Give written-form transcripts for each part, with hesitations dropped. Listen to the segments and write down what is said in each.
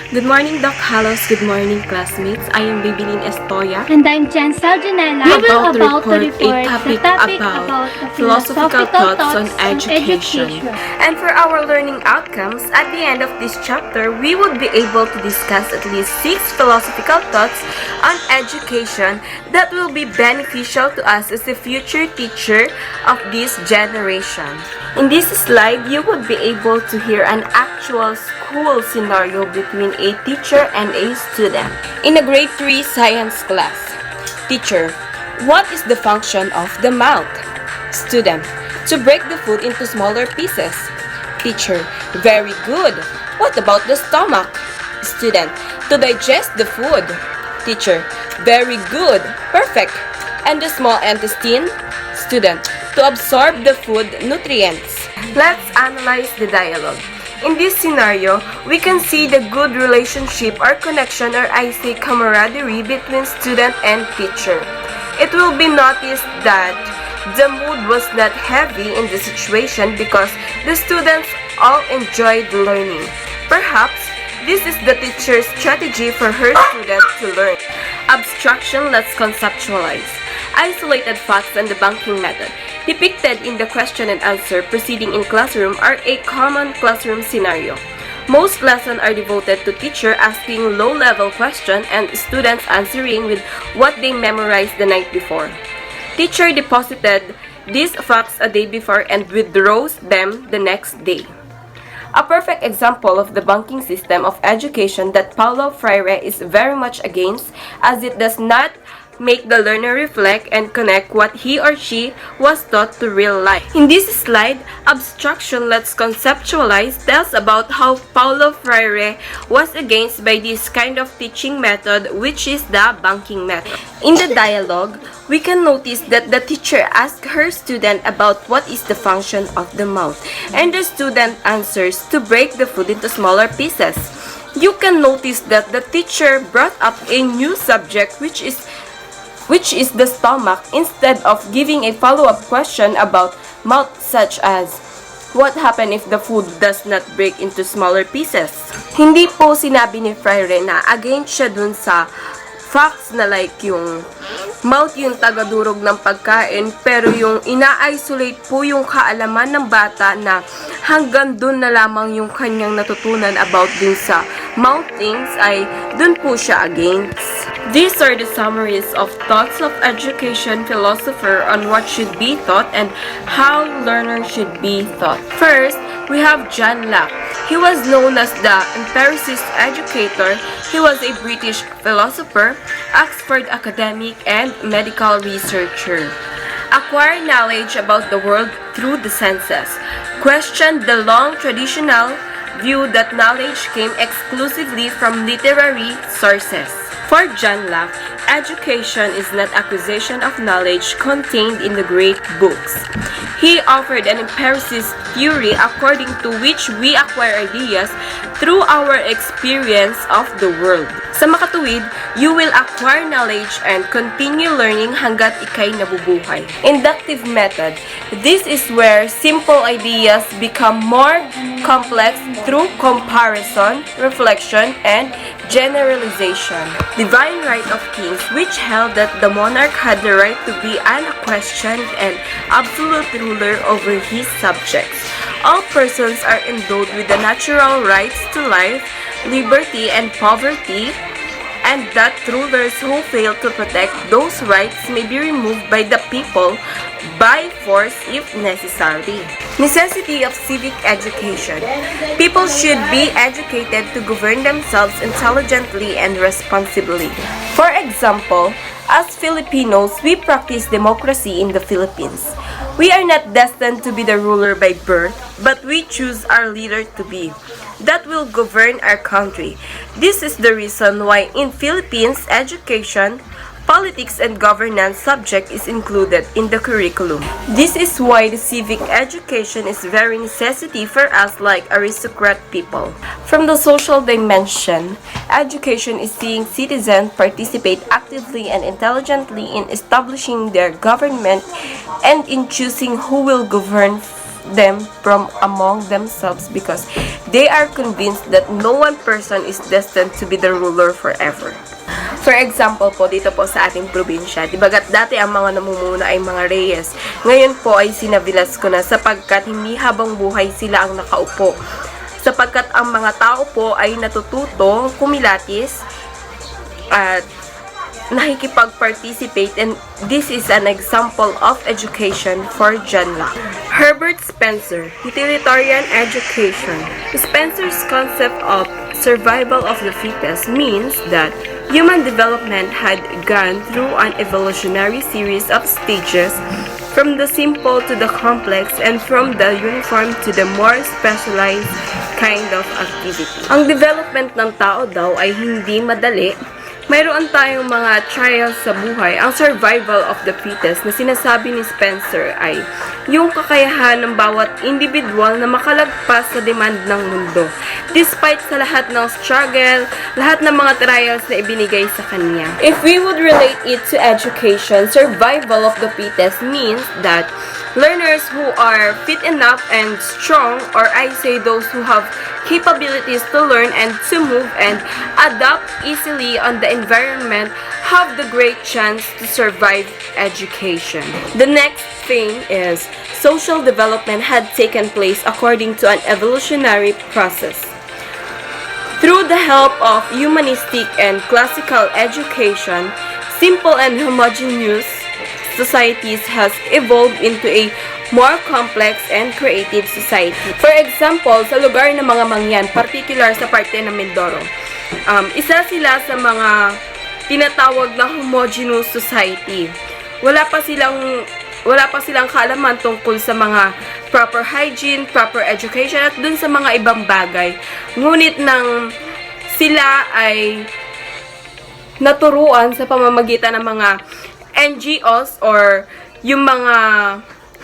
Good morning, Doc Halos. Good morning, classmates. I am Babylin Estoya. And I'm Chancel Janela. We will about to report a topic about the philosophical thoughts on education. And for our learning outcomes, at the end of this chapter, we would be able to discuss at least 6 philosophical thoughts on education that will be beneficial to us as a future teacher of this generation. In this slide, you would be able to hear an actual school scenario between a teacher and a student. In a grade 3 science class, teacher, what is the function of the mouth? Student, to break the food into smaller pieces. Teacher, very good. What about the stomach? Student, to digest the food. Teacher, very good. Perfect. And the small intestine? Student, to absorb the food nutrients. Let's analyze the dialogue. In this scenario, we can see the good relationship or connection, or I say camaraderie, between student and teacher. It will be noticed that the mood was not heavy in the situation because the students all enjoyed learning. Perhaps this is the teacher's strategy for her students to learn. Abstraction, let's conceptualize. Isolated facts and debunking method depicted in the question and answer proceeding in classroom are a common classroom scenario. Most lessons are devoted to teacher asking low-level questions and students answering with what they memorized the night before. Teacher deposited these facts a day before and withdraws them the next day. A perfect example of the banking system of education that Paulo Freire is very much against, as it does not make the learner reflect and connect what he or she was taught to real life. In this slide, abstraction, let's conceptualize, tells about how Paulo Freire was against by this kind of teaching method, which is the banking method. In the dialogue, we can notice that the teacher asked her student about what is the function of the mouth, and the student answers to break the food into smaller pieces. You can notice that the teacher brought up a new subject, which is the stomach, instead of giving a follow-up question about mouth, such as, what happens if the food does not break into smaller pieces? Hindi po sinabi ni Freire na against siya dun sa facts na like yung mouth yung tagadurog ng pagkain, pero yung ina-isolate po yung kaalaman ng bata na hanggang dun na lamang yung kanyang natutunan about dun sa mouth things, ay dun po siya against. These are the summaries of thoughts of education philosopher on what should be taught and how learners should be taught. First, we have John Locke. He was known as the empiricist educator. He was a British philosopher, Oxford academic, and medical researcher. Acquire knowledge about the world through the senses. Questioned the long traditional view that knowledge came exclusively from literary sources. For John Locke, education is not acquisition of knowledge contained in the great books. He offered an empiricist theory according to which we acquire ideas through our experience of the world. Sa makatuwid, you will acquire knowledge and continue learning hanggat ikay nabubuhay. Inductive method. This is where simple ideas become more complex through comparison, reflection, and generalization. Divine right of kings, which held that the monarch had the right to be unquestioned and absolute ruler over his subjects. All persons are endowed with the natural rights to life, liberty, and poverty, and that rulers who fail to protect those rights may be removed by the people by force if necessary. Necessity of civic education. People should be educated to govern themselves intelligently and responsibly. For example, as Filipinos, we practice democracy in the Philippines. We are not destined to be the ruler by birth, but we choose our leader to be. That will govern our country. This is the reason why in Philippines education, politics, and governance subject is included in the curriculum. This is why the civic education is very necessity for us like aristocrat people. From the social dimension, education is seeing citizens participate actively and intelligently in establishing their government and in choosing who will govern them from among themselves because they are convinced that no one person is destined to be the ruler forever. For example po, dito po sa ating probinsya, dibagat dati ang mga namumuna ay mga reyes, ngayon po ay sina Velasco na sapagkat hindi habang buhay sila ang nakaupo. Sapagkat ang mga tao po ay natututo, kumilatis, at nakikipag-participate, and this is an example of education for John Locke. Herbert Spencer, Utilitarian Education. Spencer's concept of survival of the fittest means that human development had gone through an evolutionary series of stages from the simple to the complex and from the uniform to the more specialized kind of activity. Ang development ng tao daw ay hindi madali. Mayroon tayong mga trials sa buhay. Ang survival of the fittest na sinasabi ni Spencer ay yung kakayahan ng bawat individual na makalagpas sa demand ng mundo. Despite sa lahat ng struggle, lahat ng mga trials na ibinigay sa kanya. If we would relate it to education, survival of the fittest means that learners who are fit enough and strong, or I say those who have capabilities to learn and to move and adapt easily on the environment, have the great chance to survive education. The next thing is social development had taken place according to an evolutionary process. Through the help of humanistic and classical education, simple and homogeneous societies has evolved into a more complex and creative society. For example, sa lugar ng mga Mangyan, particular sa parte ng Mindoro, isa sila sa mga tinatawag na homogeneous society. Wala pa silang kaalaman tungkol sa mga proper hygiene, proper education, at dun sa mga ibang bagay. Ngunit nang sila ay naturuan sa pamamagitan ng mga NGOs or yung mga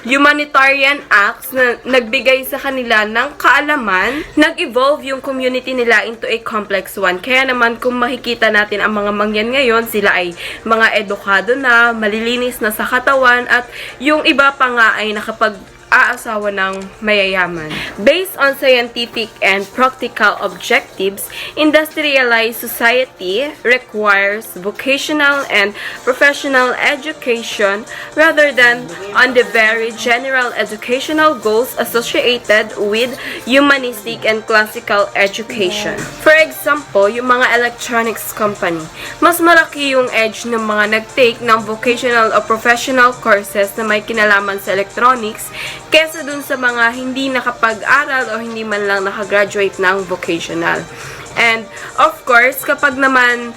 humanitarian acts na nagbigay sa kanila ng kaalaman, nag-evolve yung community nila into a complex one. Kaya naman kung makikita natin ang mga Mangyan ngayon, sila ay mga edukado na, malilinis na sa katawan, at yung iba pa nga ay nakapag-aasawa ng mayayaman. Based on scientific and practical objectives, industrialized society requires vocational and professional education rather than on the very general educational goals associated with humanistic and classical education. For example, yung mga electronics company, mas malaki yung edge ng mga nag-take ng vocational o professional courses na may kinalaman sa electronics kesa dun sa mga hindi nakapag-aral o hindi man lang nakagraduate ng vocational. And of course, kapag naman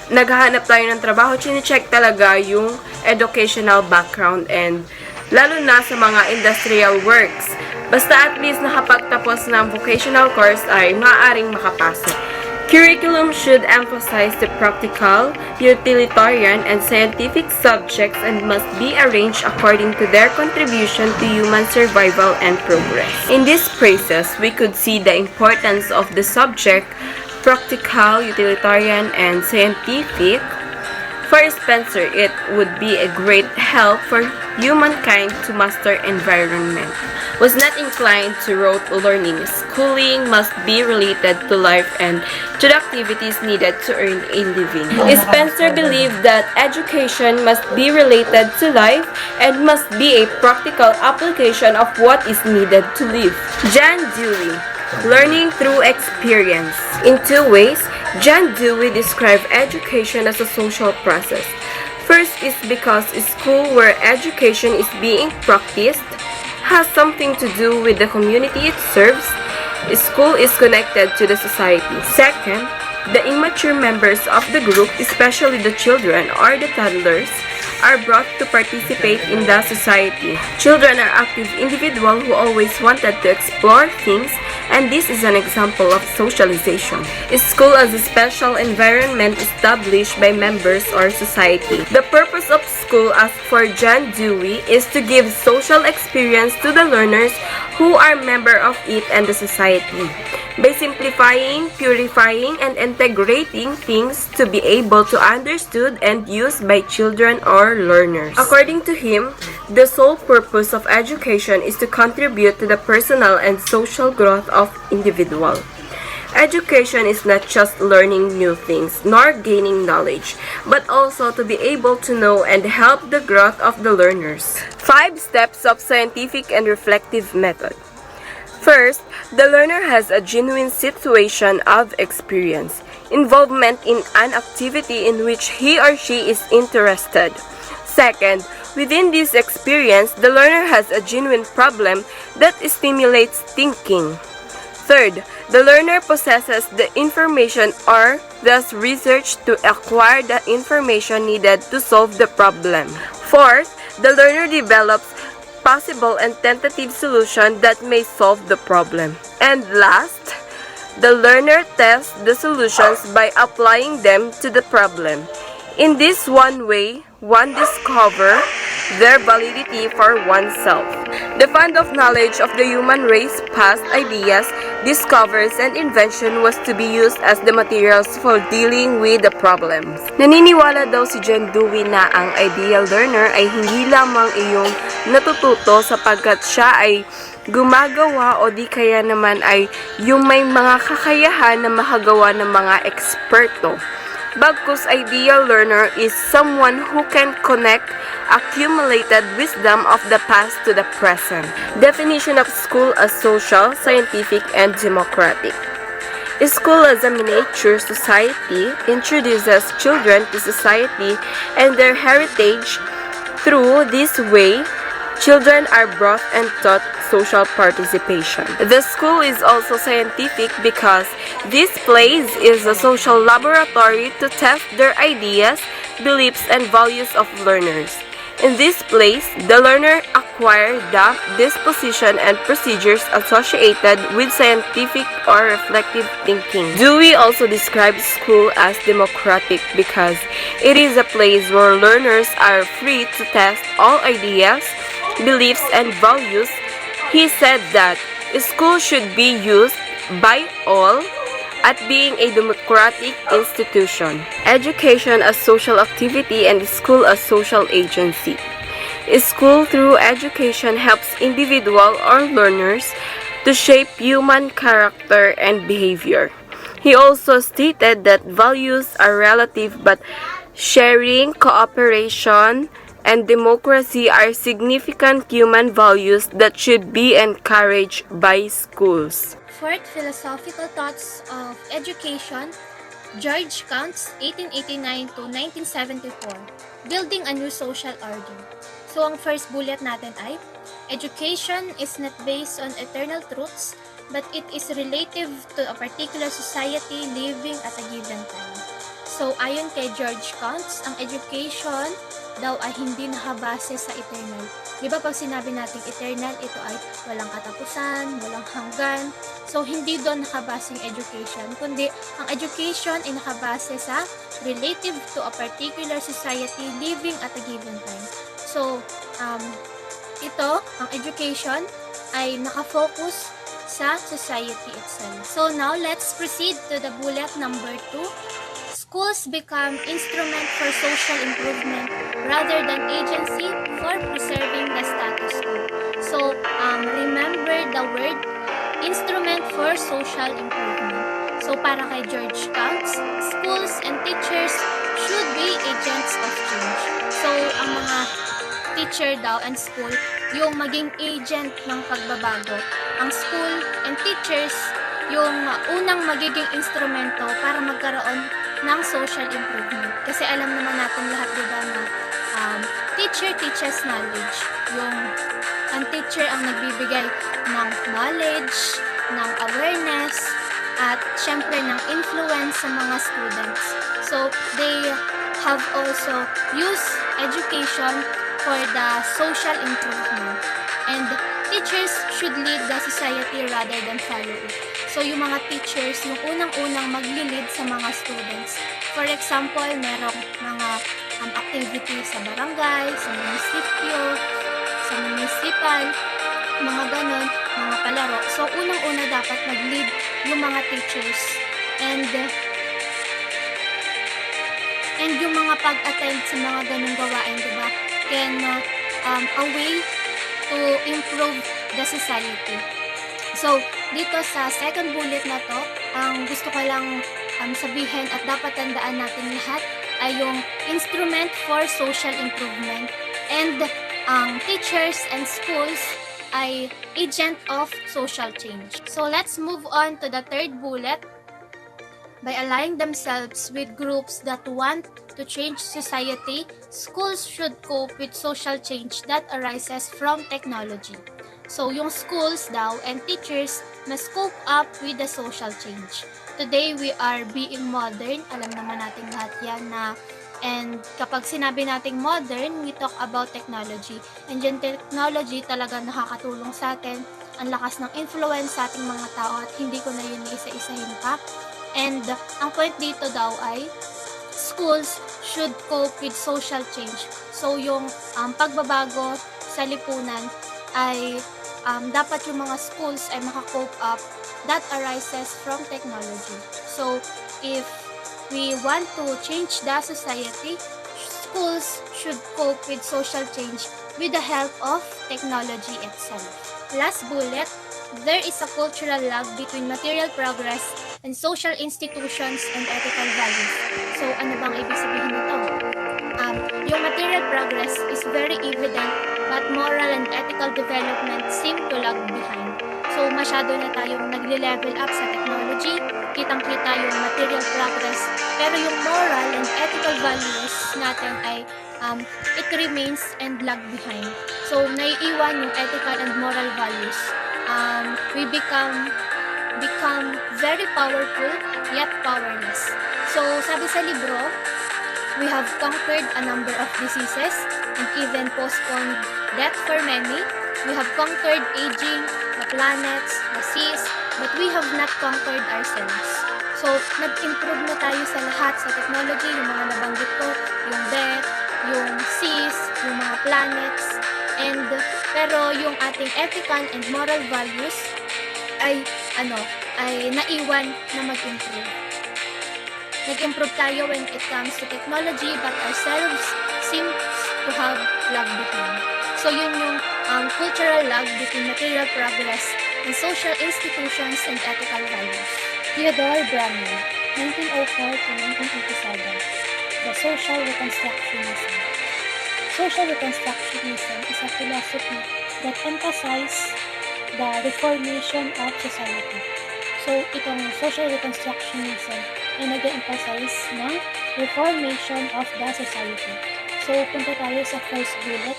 naghahanap tayo ng trabaho, chine-check talaga yung educational background, and lalo na sa mga industrial works. Basta at least nakapagtapos ng vocational course ay maaaring makapasok. Curriculum should emphasize the practical, utilitarian, and scientific subjects and must be arranged according to their contribution to human survival and progress. In this process, we could see the importance of the subject, practical, utilitarian, and scientific. For Spencer, it would be a great help for humankind to master environment. Was not inclined to rote learning. Schooling must be related to life and to the activities needed to earn a living. Spencer believed that education must be related to life and must be a practical application of what is needed to live. John Dewey, learning through experience. In two ways, John Dewey described education as a social process. First is because school where education is being practiced has something to do with the community it serves. School is connected to the society. Second, the immature members of the group, especially the children or the toddlers, are brought to participate in the society. Children are active individuals who always wanted to explore things, and this is an example of socialization. School as a special environment established by members or society. The purpose of school, as for John Dewey, is to give social experience to the learners who are member of it and the society. by simplifying, purifying, and integrating things to be able to understood and used by children or learners. According to him, the sole purpose of education is to contribute to the personal and social growth of individual. Education is not just learning new things nor gaining knowledge, but also to be able to know and help the growth of the learners. 5 steps of scientific and reflective method. First, the learner has a genuine situation of experience, involvement in an activity in which he or she is interested. Second, within this experience, the learner has a genuine problem that stimulates thinking. Third, the learner possesses the information or does research to acquire the information needed to solve the problem. Fourth, the learner develops possible and tentative solution that may solve the problem. And last, the learner tests the solutions by applying them to the problem. In this one way, one discover their validity for oneself. The fund of knowledge of the human race, past ideas, discoveries, and invention was to be used as the materials for dealing with the problems. Naniniwala daw si John Dewey na ang ideal learner ay hindi lamang iyong natututo sapagkat siya ay gumagawa o di kaya naman ay yung may mga kakayahan na makagawa ng mga eksperto. Bagkus ideal learner is someone who can connect accumulated wisdom of the past to the present. Definition of school as social, scientific, and democratic. A school as a miniature society introduces children to society and their heritage. Through this way, children are brought and taught social participation. The school is also scientific because this place is a social laboratory to test their ideas, beliefs, and values of learners. In this place, the learner acquires the disposition and procedures associated with scientific or reflective thinking. Dewey also describes school as democratic because it is a place where learners are free to test all ideas, beliefs, and values. He said that school should be used by all at being a democratic institution. Education as social activity and school as social agency. School through education helps individual or learners to shape human character and behavior. He also stated that values are relative but sharing, cooperation, and democracy are significant human values that should be encouraged by schools. Fourth, philosophical thoughts of education. George Counts, 1889 to 1974. Building a new social order. So, ang first bullet natin ay, education is not based on eternal truths, but it is relative to a particular society living at a given time. So, ayon kay George Counts, ang education daw ay hindi nakabase sa eternal. Di ba pag sinabi natin eternal, ito ay walang katapusan, walang hanggan. So, hindi doon nakabase ang education, kundi ang education ay nakabase sa relative to a particular society living at a given time. So, ito, ang education ay nakafocus sa society itself. So, now let's proceed to the bullet number 2. Schools become instrument for social improvement rather than agency for preserving the status quo. So, remember the word instrument for social improvement. So, para kay George Counts, schools and teachers should be agents of change. So, ang mga teacher daw and school, yung maging agent ng pagbabago. Ang school and teachers, yung unang magiging instrumento para magkaroon ng social improvement. Kasi alam naman natin lahat, diba, na teacher teaches knowledge. Yung ang teacher ang nagbibigay ng knowledge, ng awareness, at syempre ng influence sa mga students. So, they have also used education for the social improvement. And teachers should lead the society rather than follow it. So, yung mga teachers, yung unang-unang magli-lead sa mga students. For example, merong mga activities sa barangay, sa munisipyo, sa municipal, mga ganon. mga palaro. So, unang-una dapat mag-lead yung mga teachers and yung mga pag-attend sa mga ganung gawain, diba, can a way to improve the society. So, dito sa second bullet na to, ang gusto ko lang sabihin at dapat tandaan natin lahat ay yung instrument for social improvement, and teachers and schools ay agent of social change. So, let's move on to the third bullet. By aligning themselves with groups that want to change society, schools should cope with social change that arises from technology. So, yung schools daw and teachers must cope up with the social change. Today, we are being modern. Alam naman natin lahat yan na, and kapag sinabi nating modern, we talk about technology. And yung technology talaga nakakatulong sa atin. Ang lakas ng influence sa ating mga tao at hindi ko na yun isa-isahin pa. And ang point dito daw ay schools should cope with social change. So yung pagbabago sa lipunan ay dapat yung mga schools ay makakope up that arises from technology. So if we want to change the society, schools should cope with social change with the help of technology itself. Last bullet, there is a cultural lag between material progress and social institutions and ethical values. So, ano bang ibig sabihin nito? Yung material progress is very evident, but moral and ethical development seem to lag behind. So, masyado na tayong nagle-level up sa technology, kitang-kita yung material progress, pero yung moral and ethical values natin ay it remains and lag behind. So, naiiwan yung ethical and moral values. We become very powerful yet powerless. So, sabi sa libro, we have conquered a number of diseases and even postponed death for many. We have conquered aging, the planets, the seas, but we have not conquered ourselves. So, nag-improve na tayo sa lahat sa technology, yung mga nabanggit ko, yung death, yung seas, yung mga planets, and pero yung ating ethical and moral values ay naiwan na mag-improve. Nag-improve tayo when it comes to technology, but ourselves seem to have lag behind. So yun yung cultural lag between material progress and social institutions and ethical values. Theodore Bramwell, 1904 to 1987. The Social Reconstructionism. Social Reconstructionism is a philosophy that emphasizes the reformation of society. So, itong Social Reconstructionism ay nag-emphasize ng reformation of the society. So, punta tayo sa first bullet.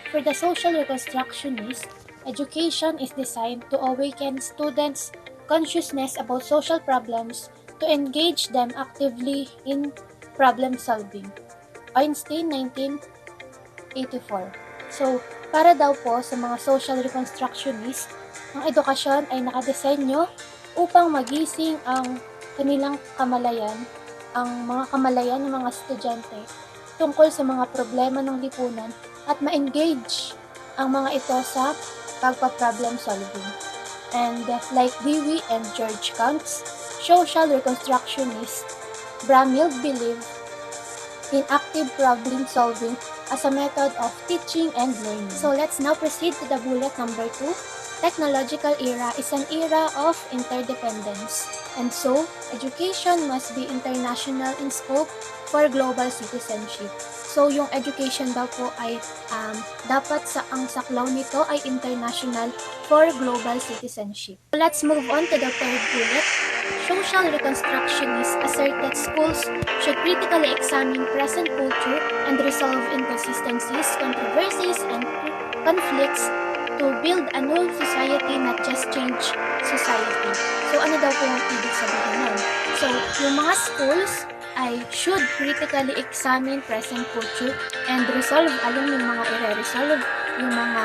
For the Social Reconstructionist, education is designed to awaken students' consciousness about social problems to engage them actively in problem solving. Einstein, 1984. So, para daw po sa mga social reconstructionist, ang edukasyon ay nakadesenyo upang magising ang kanilang kamalayan, ang mga kamalayan ng mga estudyante tungkol sa mga problema ng lipunan at ma-engage ang mga ito sa pagpa-problem solving. And like Dewey and George Counts, social reconstructionists, Bramwell believed in active problem solving as a method of teaching and learning. So let's now proceed to the bullet number 2. Technological era is an era of interdependence, and so education must be international in scope for global citizenship. So yung education daw po ay dapat ang saklaw nito ay international for global citizenship. Let's move on to the third bullet. Social reconstructionists assert that schools should critically examine present culture and resolve inconsistencies, controversies, and conflicts to build a new society, not just change society. So ano daw po yung ibig sabihin nun? So yung mga schools ay should critically examine present culture and resolve, alam yung mga i-resolve, yung mga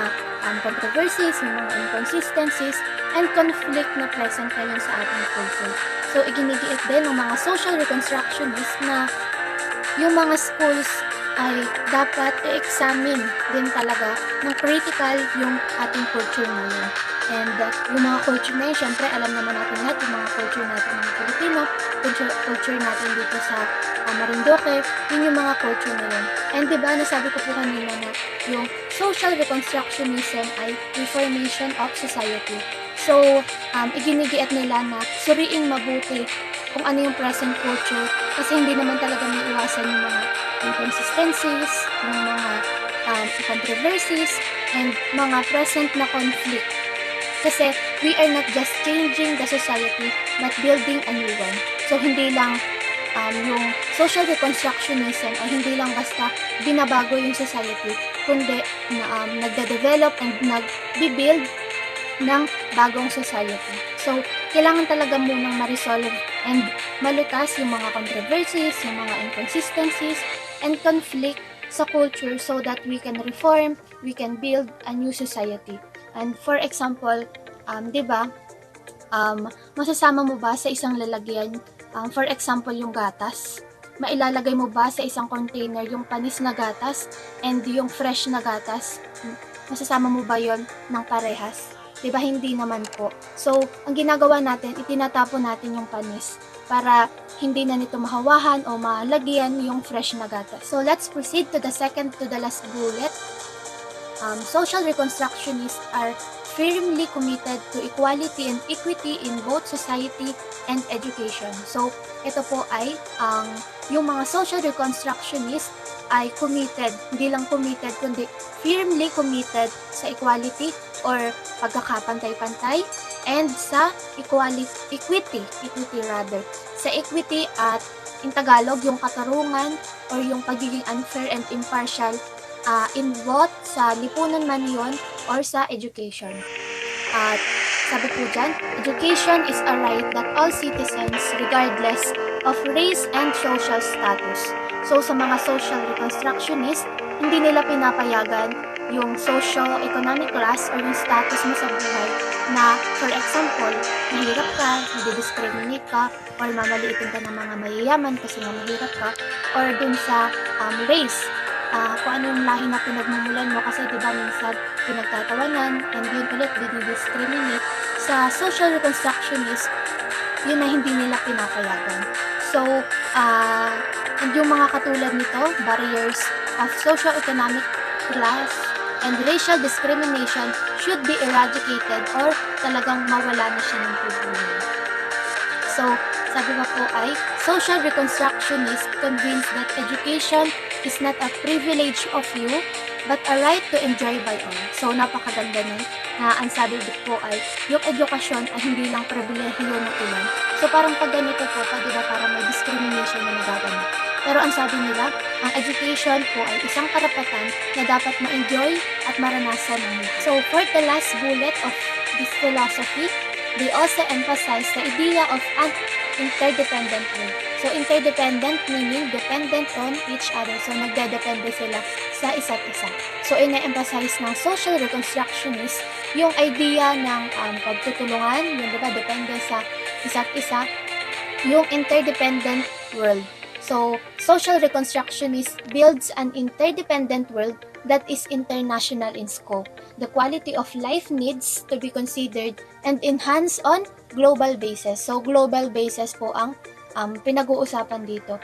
controversies, yung mga inconsistencies, and conflict na present ngayon sa ating culture. So, iginigiit din ng mga social reconstructionists na yung mga schools ay dapat i-examine din talaga ng critical yung ating culture ngayon. And yung mga culture na yun, syempre alam naman natin lahat yung mga culture natin ng Pilipino, culture natin dito sa Marinduque, yun yung mga culture na yun. And diba, nasabi ko po kanina na yung social reconstructionism ay reformation of society. So, iginigiit nila na suriing mabuti kung ano yung present culture kasi hindi naman talaga may iwasan yung mga inconsistencies, yung mga controversies, and mga present na conflict. Kasi we are not just changing the society but building a new one. So hindi lang yung social reconstructionism ay hindi lang basta binabago yung society, kundi nagde-develop and nag-build ng bagong society. So, kailangan talaga munang ma-resolve and malutas yung mga controversies, yung mga inconsistencies, and conflict sa culture so that we can reform, we can build a new society. And for example, di ba, masasama mo ba sa isang lalagyan, for example, yung gatas? Mailalagay mo ba sa isang container yung panis na gatas and yung fresh na gatas? Masasama mo ba yon ng parehas? Diba hindi naman po. So, ang ginagawa natin, itinatapon natin yung panis para hindi na nito mahawahan o malagyan yung fresh na gatas. So, let's proceed to the second to the last bullet. Social reconstructionists are firmly committed to equality and equity in both society and education. So, ito po ay yung mga social reconstructionists ay committed, hindi lang committed, kundi firmly committed sa equality or pagkakapantay-pantay and sa equity rather. Sa equity at in Tagalog, yung katarungan or yung pagiging unfair and impartial in both sa lipunan man yun or sa education. At sabi po dyan, education is a right that all citizens regardless of race and social status. So sa mga social reconstructionist, hindi nila pinapayagan yung socio-economic class or yung status mo sa buhay na, for example, mahirap ka, nadi-discriminate ka, or mamaliitin ka ng mga mayayaman kasi nga mahirap ka, or dun sa race, kung ano yung lahi na pinagmumulan mo kasi diba minsan pinagtatawanan and yun ulit didi-discriminate. Sa social reconstructionist, yun na hindi nila pinapayagan. So, and yung mga katulad nito, barriers of socio-economic class and racial discrimination should be eradicated or talagang mawala na siya ng tubulan. So, sabi nga po ay, social reconstructionists convinced that education is not a privilege of you, but a right to enjoy by all. So, napakaganda nun na ang sabi po ay, yung edukasyon ay hindi lang pribilehiyo ng ilan. So, parang pag ganito po, diba, parang may discrimination na nagaganap. Pero ang sabi nila, ang education po ay isang karapatan na dapat ma-enjoy at maranasan ng lahat. So, for the last bullet of this philosophy, they also emphasize the idea of an interdependent world. So, interdependent meaning dependent on each other. So, nagdedepende sila sa isa't isa. So, ina-emphasize ng social reconstructionist yung idea ng pagtutulungan, yung diba, depende sa isa't isa, yung interdependent world. So, social reconstructionist builds an interdependent world that is international in scope. The quality of life needs to be considered and enhanced on global basis. So, global basis po ang pinag-uusapan dito.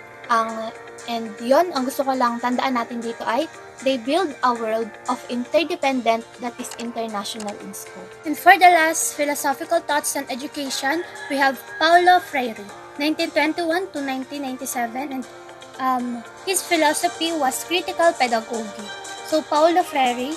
And yon, ang gusto ko lang tandaan natin dito ay, they build a world of interdependent that is international in scope. And for the last philosophical thoughts on education, we have Paulo Freire, 1921 to 1997, and his philosophy was critical pedagogy. So Paulo Freire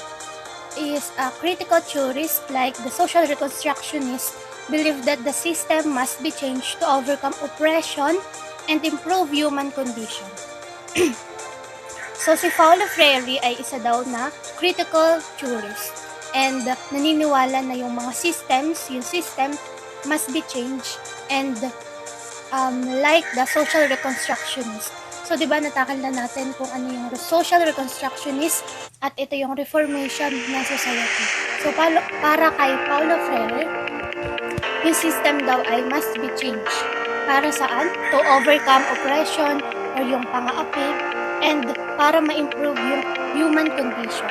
is a critical theorist like the social reconstructionist, believed that the system must be changed to overcome oppression and improve human condition. So si Paulo Freire ay isa daw na critical theorist and naniniwala na yung mga systems, yung system must be changed and like the social reconstructionist. So, di ba natakal na natin kung ano yung social reconstructionist at ito yung reformation ng society. So, para kay Paulo Freire, yung system daw ay must be changed. Para saan? To overcome oppression or yung pang-aapi and para ma-improve yung human condition.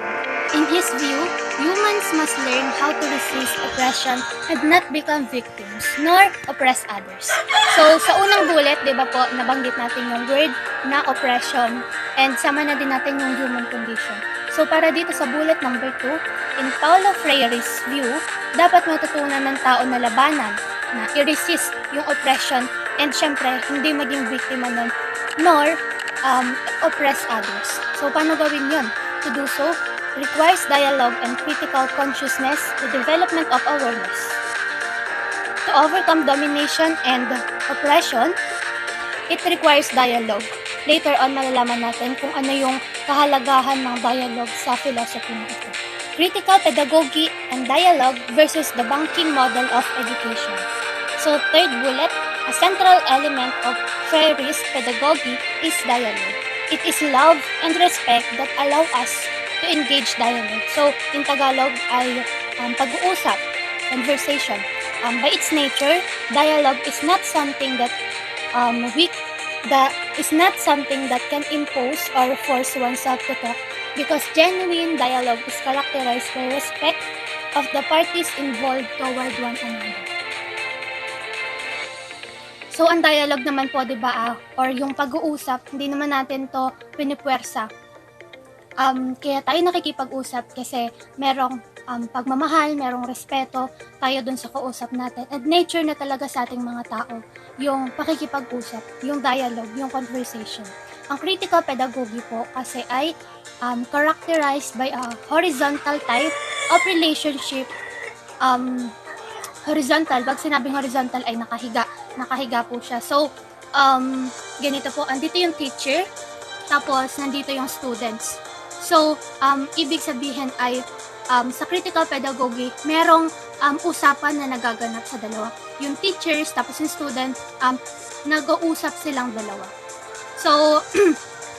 In his view, humans must learn how to resist oppression and not become victims, nor oppress others. So, sa unang bullet, di ba po, nabanggit natin yung word na oppression and sama na din natin yung human condition. So, para dito sa bullet number 2, in Paulo Freire's view, dapat matutunan ng tao na labanan, na i-resist yung oppression and syempre, hindi maging biktima nun, nor oppress others. So, paano gawin yun? To do so, requires dialogue and critical consciousness, the development of awareness. To overcome domination and oppression, it requires dialogue. Later on, malalaman natin kung ano yung kahalagahan ng dialogue sa philosophy na ito. Critical pedagogy and dialogue versus the banking model of education. So, third bullet, a central element of Freire's pedagogy is dialogue. It is love and respect that allow us to engage dialogue. So, in Tagalog ay pag-uusap, conversation. By its nature, dialogue is not something that is not something that can impose or force oneself to talk, because genuine dialogue is characterized by respect of the parties involved toward one another. So, ang dialogue naman po, di ba, or yung pag-uusap, hindi naman natin to pinipwersa. Kaya tayo nakikipag-usap kasi merong pagmamahal, merong respeto tayo dun sa kausap natin. And nature na talaga sa ating mga tao, yung pakikipag-usap, yung dialogue, yung conversation. Ang critical pedagogy po kasi ay characterized by a horizontal type of relationship. Horizontal, pag sinabing horizontal ay nakahiga po siya. So, ganito po, andito yung teacher, tapos nandito yung students. So, ibig sabihin ay sa critical pedagogy, merong usapan na nagaganap sa dalawa. Yung teachers, tapos yung student, nag-uusap silang dalawa. So,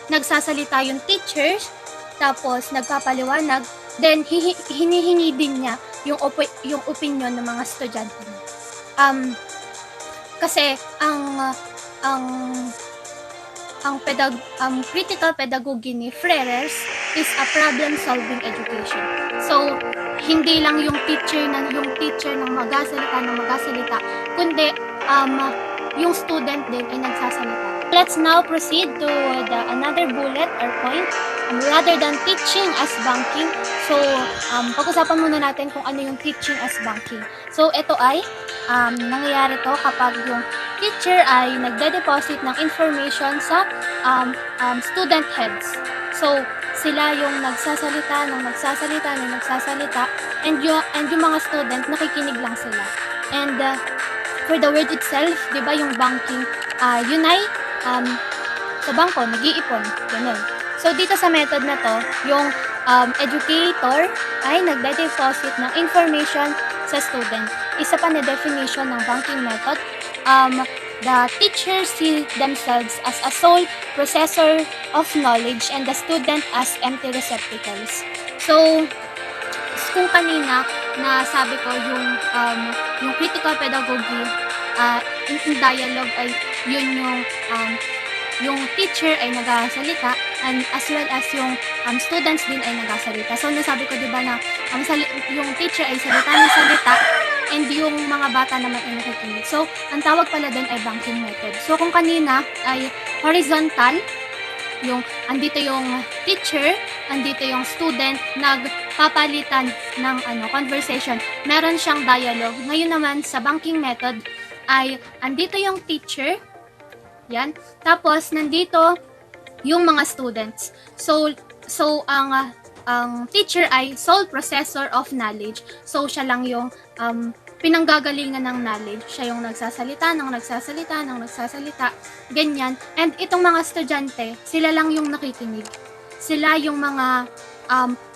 nagsasalita yung teachers, tapos nagpapaliwanag, then hinihingi din niya yung opinion ng mga estudyante niya. Kasi ang critical pedagogy ni Freire's is a problem-solving education. So, hindi lang yung teacher ng magasalita, kundi yung student din ay nagsasalita. Let's now proceed to another bullet or point. Rather than teaching as banking, so pag-usapan muna natin kung ano yung teaching as banking. So, ito ay nangyayari to kapag yung teacher ay nagde-deposit ng information sa student heads. So, sila yung nagsasalita, and yung mga student, nakikinig lang sila. And for the word itself, di ba yung banking, yun ay sa bangko, nag-iipon, ganun. So, dito sa method na to, yung educator ay nagde-deposit ng information sa student. Isa pa na definition ng banking method, the teachers see themselves as a sole processor of knowledge and the student as empty receptacles. So, kung kanina na sabi ko yung critical pedagogy in dialogue ay yun yung teacher ay nagsasalita and as well as yung students din ay nagsasalita. So, nasabi ko diba na yung teacher ay salita ng salita and yung mga bata naman ay nakikinig. So, ang tawag pala din ay banking method. So, kung kanina ay horizontal, yung andito yung teacher, andito yung student, nagpapalitan ng conversation. Meron siyang dialogue. Ngayon naman sa banking method ay andito yung teacher, yan. Tapos nandito yung mga students. So ang teacher ay sole processor of knowledge. So siya lang yung pinanggagalingan ng knowledge. Siya yung nagsasalita, ganyan. And itong mga estudyante, sila lang yung nakikinig. Sila yung mga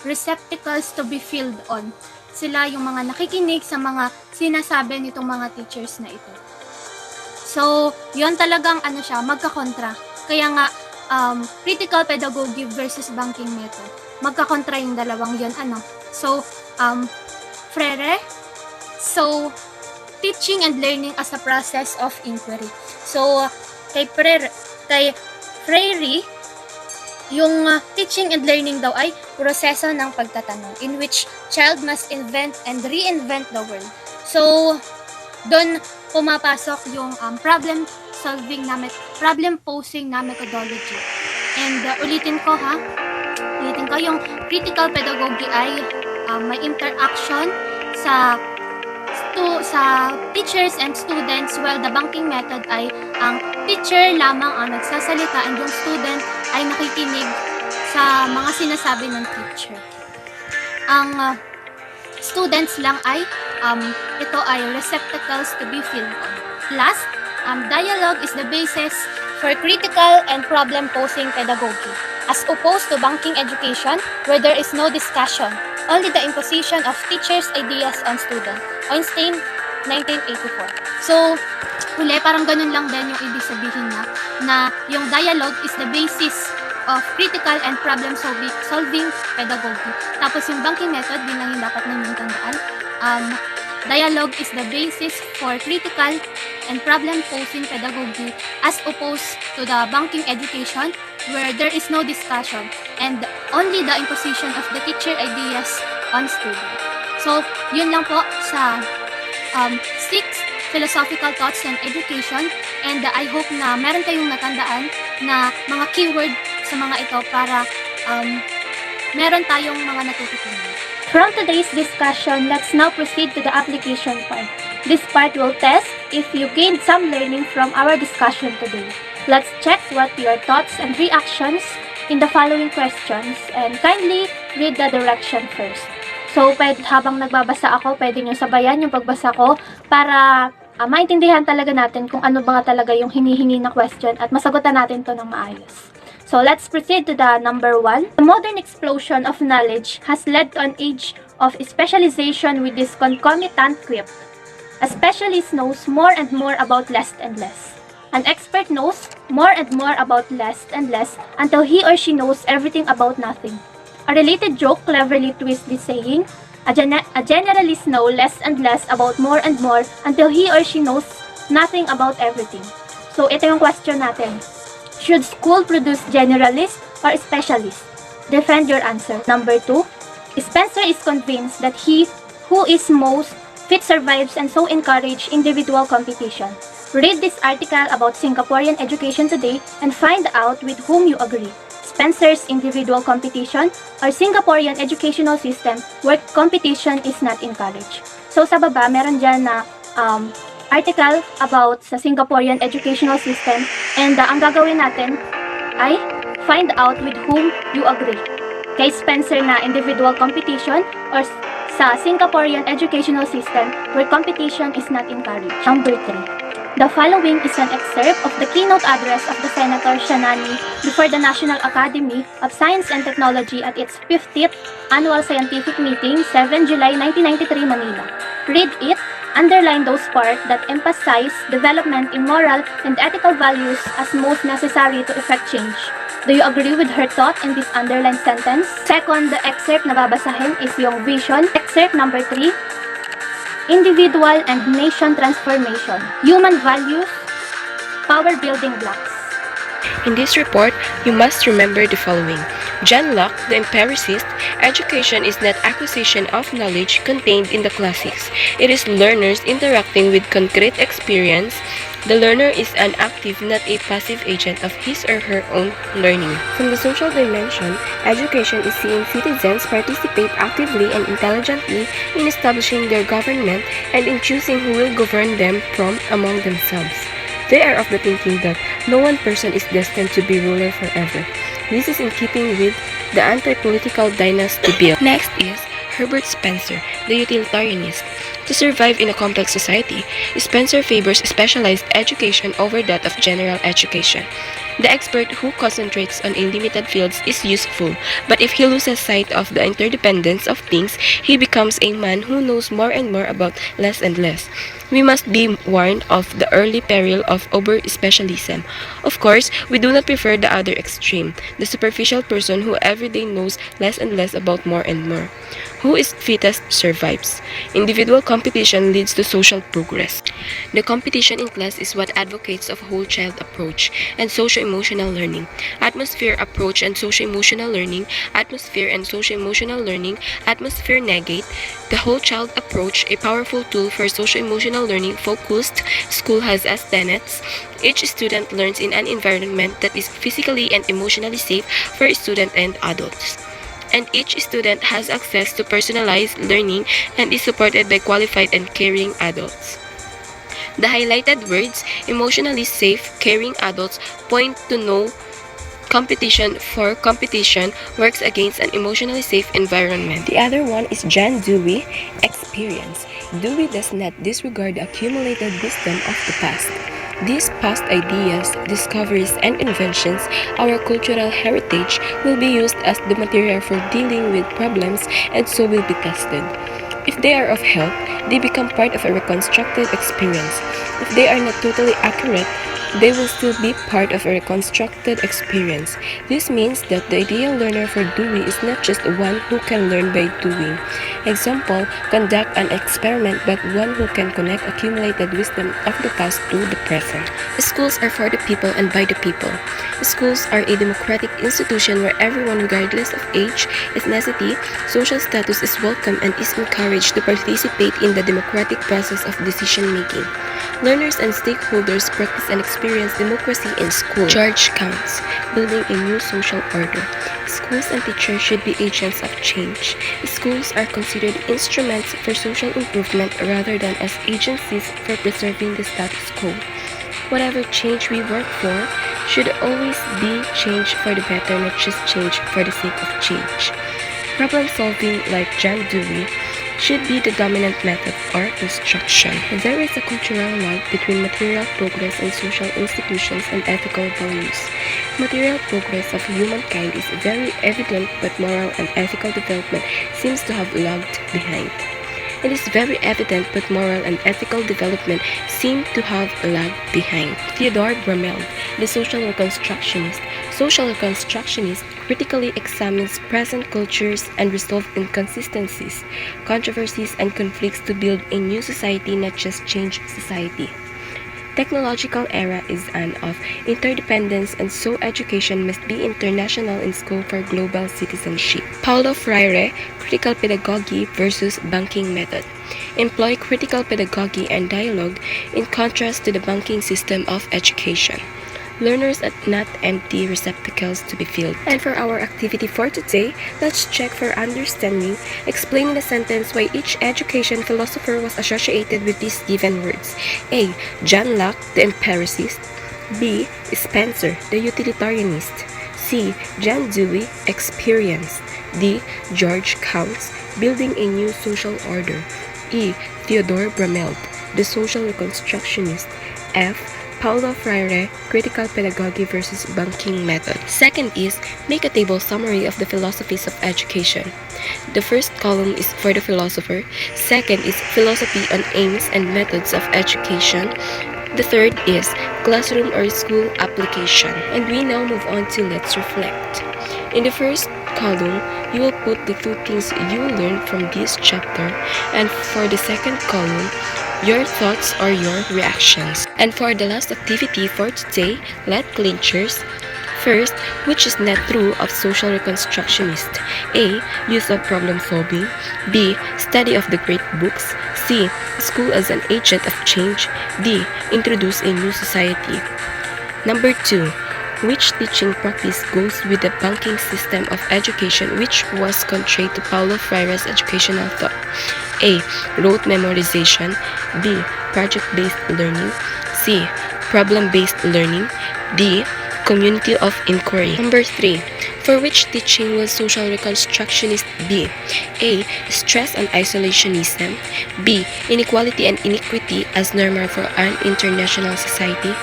receptacles to be filled on. Sila yung mga nakikinig sa mga sinasabi nitong mga teachers na ito. So, yun talagang magkakontra. Kaya nga, critical pedagogy versus banking method. Magkakontra yung dalawang yun. So, Freire, so, teaching and learning as a process of inquiry. So, kay Freire, Yung teaching and learning daw ay proseso ng pagtatanong in which child must invent and reinvent the world. So, doon pumapasok yung problem posing na methodology. And ulitin ko, yung critical pedagogy ay may interaction sa teachers and students, while the banking method ay ang teacher lamang ang nagsasalita and yung student ay nakikinig sa mga sinasabi ng teacher. Ang students lang ay ito ay receptacles to be filled on. Last, dialogue is the basis for critical and problem-posing pedagogy, as opposed to banking education where there is no discussion, only the imposition of teachers' ideas on students. Einstein, 1984. So, parang ganun lang din yung ibig sabihin niya, na yung dialogue is the basis of critical and problem-solving pedagogy. Tapos yung banking method, din lang yung dapat namin tandaan. Dialogue is the basis for critical and problem-posing pedagogy as opposed to the banking education where there is no discussion and only the imposition of the teacher ideas on students. So, yun lang po sa 6 philosophical thoughts on education, and I hope na meron kayong natandaan na mga keyword sa mga ito para meron tayong mga natututunan. From today's discussion, let's now proceed to the application part. This part will test if you gained some learning from our discussion today. Let's check what your thoughts and reactions in the following questions, and kindly read the direction first. So, habang nagbabasa ako, pwede nyo sabayan yung pagbasa ko para maintindihan talaga natin kung ano ba talaga yung hinihingi na question at masagutan natin to ng maayos. So, let's proceed to the number 1. The modern explosion of knowledge has led to an age of specialization with this concomitant quip. A specialist knows more and more about less and less. An expert knows more and more about less and less until he or she knows everything about nothing. A related joke cleverly twists this saying, a generalist knows less and less about more and more until he or she knows nothing about everything. So, ito yung question natin. Should school produce generalists or specialists? Defend your answer. Number 2, Spencer is convinced that he who is most fit survives and so encourage individual competition. Read this article about Singaporean education today and find out with whom you agree. Spencer's individual competition or Singaporean educational system where competition is not encouraged. So sa baba, meron dyan na article about sa Singaporean educational system, and ang gagawin natin ay find out with whom you agree. Kay Spencer na individual competition or sa Singaporean educational system where competition is not encouraged. Number 3. The following is an excerpt of the keynote address of the Senator Shanani before the National Academy of Science and Technology at its 50th Annual Scientific Meeting, 7 July 1993, Manila. Read it. Underline those parts that emphasize development in moral and ethical values as most necessary to effect change. Do you agree with her thought in this underlined sentence? Second, the excerpt na babasahin is yung vision. Excerpt number 3, individual and nation transformation. Human values, power building blocks. In this report, you must remember the following. John Locke, the empiricist, education is not acquisition of knowledge contained in the classics. It is learners interacting with concrete experience. The learner is an active, not a passive agent of his or her own learning. From the social dimension, education is seeing citizens participate actively and intelligently in establishing their government and in choosing who will govern them from among themselves. They are of the thinking that no one person is destined to be ruler forever. This is in keeping with the anti-political dynasty bill. Next is Herbert Spencer, the utilitarianist. To survive in a complex society, Spencer favors specialized education over that of general education. The expert who concentrates on a limited fields is useful, but if he loses sight of the interdependence of things, he becomes a man who knows more and more about less and less. We must be warned of the early peril of over-specialism. Of course, we do not prefer the other extreme, the superficial person who every day knows less and less about more and more. Who is fittest survives. Individual competition leads to social progress. The competition in class is what advocates of whole child approach and socio-emotional learning. Atmosphere approach and socio-emotional learning, atmosphere and socio-emotional learning, atmosphere negate, the whole child approach, a powerful tool for socio-emotional learning focused, school has as tenets. Each student learns in an environment that is physically and emotionally safe for students and adults. And each student has access to personalized learning and is supported by qualified and caring adults. The highlighted words, emotionally safe, caring adults, point to no competition for competition works against an emotionally safe environment. The other one is John Dewey, experience. Dewey does not disregard the accumulated wisdom of the past. These past ideas, discoveries, and inventions, our cultural heritage, will be used as the material for dealing with problems and so will be tested. If they are of help, they become part of a reconstructed experience. If they are not totally accurate, they will still be part of a reconstructed experience. This means that the ideal learner for Dewey is not just one who can learn by doing. Example, conduct an experiment but one who can connect accumulated wisdom of the past to the present. Schools are for the people and by the people. Schools are a democratic institution where everyone, regardless of age, ethnicity, social status, is welcome and is encouraged to participate in the democratic process of decision making. Learners and stakeholders practice and experience democracy in school. George Counts, building a new social order. Schools and teachers should be agents of change. Schools are considered instruments for social improvement rather than as agencies for preserving the status quo. Whatever change we work for should always be change for the better, not just change for the sake of change. Problem solving, like John Dewey, should be the dominant method or instruction. There is a cultural link between material progress and social institutions and ethical values. Material progress of humankind is very evident, but moral and ethical development seems to have lagged behind. It is very evident, but moral and ethical development seem to have lagged behind. Theodore Brameld, the social reconstructionist. Social reconstructionist critically examines present cultures and resolves inconsistencies, controversies, and conflicts to build a new society, not just change society. Technological era is an of interdependence, and so education must be international in scope for global citizenship. Paulo Freire, critical pedagogy versus banking method. Employ critical pedagogy and dialogue in contrast to the banking system of education. Learners are not empty receptacles to be filled. And for our activity for today, let's check for understanding, explaining the sentence why each education philosopher was associated with these given words. A. John Locke, the empiricist. B. Spencer, the utilitarianist. C. John Dewey, experience. D. George Counts, building a new social order. E. Theodore Brameld, the social reconstructionist. F. Paulo Freire, critical pedagogy versus banking method. Second is, make a table summary of the philosophies of education. The first column is for the philosopher. Second is philosophy on aims and methods of education. The third is classroom or school application. And we now move on to let's reflect. In the first column, you will put the two things you learned from this chapter, and for the second column, your thoughts or your reactions. And for the last activity for today, let clinchers. First, which is not true of social reconstructionist? A. Use of problem solving. B. Study of the great books. C. School as an agent of change. D. Introduce a new society. Number 2. Which teaching practice goes with the banking system of education, which was contrary to Paulo Freire's educational thought? A. Rote memorization. B. Project-based learning. C. Problem-based learning. D. Community of inquiry. Number 3. For which teaching will social reconstructionist be? A. Stress on isolationism. B. Inequality and iniquity as normal for an international society.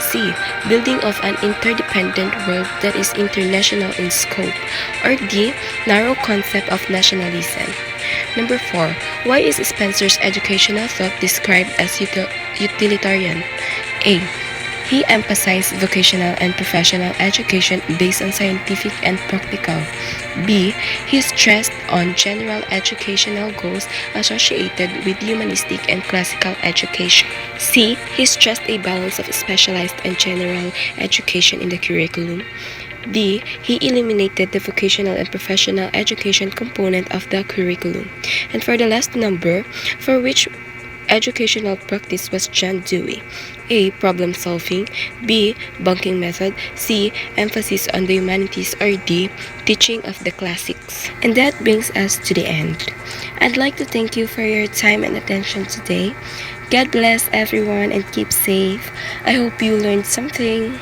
C. C. Building of an interdependent world that is international in scope. Or D. Narrow concept of nationalism. Number 4. Why is Spencer's educational thought described as utilitarian? A. He emphasized vocational and professional education based on scientific and practical. B. He stressed on general educational goals associated with humanistic and classical education. C. He stressed a balance of specialized and general education in the curriculum. D. He eliminated the vocational and professional education component of the curriculum. And for the last number, for which educational practice was John Dewey? A. Problem solving. B. Bunking method. C. Emphasis on the humanities. Or D. Teaching of the classics. And that brings us to the end. I'd like to thank you for your time and attention today. God bless everyone and keep safe. I hope you learned something.